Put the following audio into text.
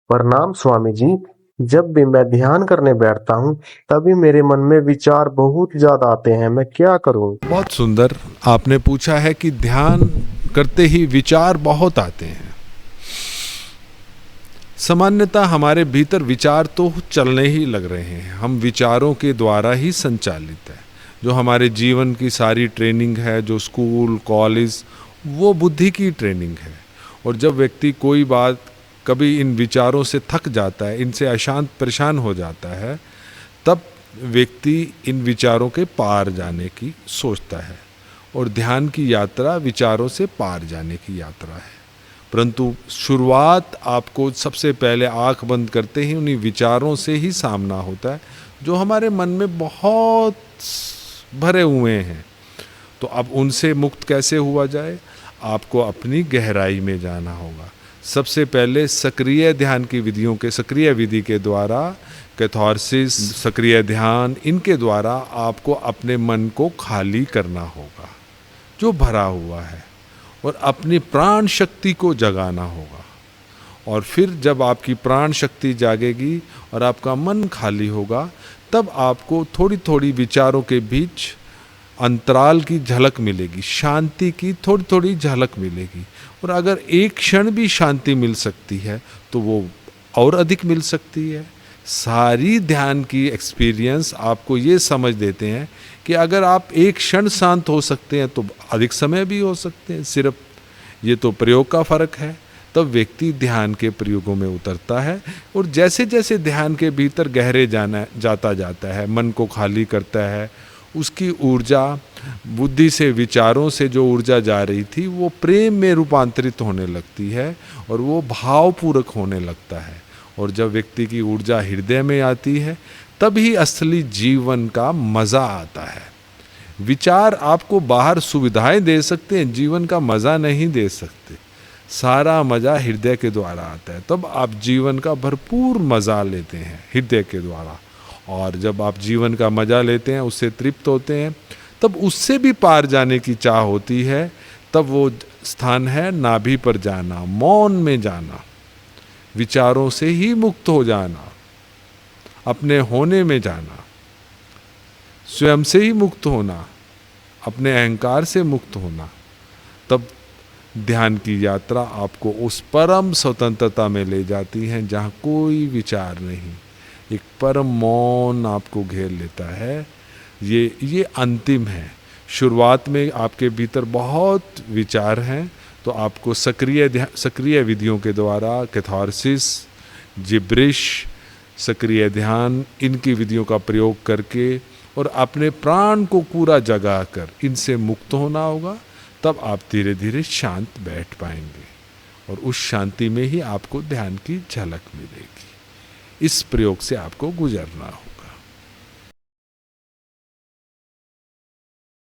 प्रणाम स्वामी जी। जब भी मैं ध्यान करने बैठता हूँ, तभी मेरे मन में विचार बहुत ज्यादा आते हैं। मैं क्या करूँ? बहुत सुंदर आपने पूछा है कि ध्यान करते ही विचार बहुत आते हैं। सामान्यतः हमारे भीतर विचार तो चलने ही लग रहे हैं, हम विचारों के द्वारा ही संचालित है। जो हमारे जीवन की सारी ट्रेनिंग है, जो स्कूल कॉलेज, वो बुद्धि की ट्रेनिंग है। और जब व्यक्ति कोई बात कभी इन विचारों से थक जाता है, इनसे अशांत परेशान हो जाता है, तब व्यक्ति इन विचारों के पार जाने की सोचता है। और ध्यान की यात्रा विचारों से पार जाने की यात्रा है। परंतु शुरुआत आपको सबसे पहले आंख बंद करते ही उन्हीं विचारों से ही सामना होता है, जो हमारे मन में बहुत भरे हुए हैं। तो अब उनसे मुक्त कैसे हुआ जाए? आपको अपनी गहराई में जाना होगा। सबसे पहले सक्रिय ध्यान की विधियों के, सक्रिय विधि के द्वारा, कैथार्सिस, सक्रिय ध्यान, इनके द्वारा आपको अपने मन को खाली करना होगा जो भरा हुआ है, और अपनी प्राण शक्ति को जगाना होगा। और फिर जब आपकी प्राण शक्ति जागेगी और आपका मन खाली होगा, तब आपको थोड़ी थोड़ी विचारों के बीच अंतराल की झलक मिलेगी, शांति की थोड़ी थोड़ी झलक मिलेगी। और अगर एक क्षण भी शांति मिल सकती है तो वो और अधिक मिल सकती है। सारी ध्यान की एक्सपीरियंस आपको ये समझ देते हैं कि अगर आप एक क्षण शांत हो सकते हैं तो अधिक समय भी हो सकते हैं। सिर्फ ये तो प्रयोग का फर्क है। तब व्यक्ति ध्यान के प्रयोगों में उतरता है, और जैसे जैसे ध्यान के भीतर गहरे जाता जाता है, मन को खाली करता है, उसकी ऊर्जा, बुद्धि से, विचारों से जो ऊर्जा जा रही थी, वो प्रेम में रूपांतरित होने लगती है और वो भावपूर्वक होने लगता है। और जब व्यक्ति की ऊर्जा हृदय में आती है, तभी असली जीवन का मज़ा आता है। विचार आपको बाहर सुविधाएं दे सकते हैं, जीवन का मज़ा नहीं दे सकते। सारा मज़ा हृदय के द्वारा आता है, तब आप जीवन का भरपूर मज़ा लेते हैं हृदय के द्वारा। और जब आप जीवन का मज़ा लेते हैं, उससे तृप्त होते हैं, तब उससे भी पार जाने की चाह होती है। तब वो स्थान है नाभि पर जाना, मौन में जाना, विचारों से ही मुक्त हो जाना, अपने होने में जाना, स्वयं से ही मुक्त होना, अपने अहंकार से मुक्त होना। तब ध्यान की यात्रा आपको उस परम स्वतंत्रता में ले जाती है जहाँ कोई विचार नहीं, एक परम मौन आपको घेर लेता है। ये अंतिम है। शुरुआत में आपके भीतर बहुत विचार हैं, तो आपको सक्रिय विधियों के द्वारा, कैथार्सिस, जिब्रिश, सक्रिय ध्यान, इनकी विधियों का प्रयोग करके और अपने प्राण को पूरा जगा कर इनसे मुक्त होना होगा। तब आप धीरे धीरे शांत बैठ पाएंगे, और उस शांति में ही आपको ध्यान की झलक मिलेगी। इस प्रयोग से आपको गुजरना हो।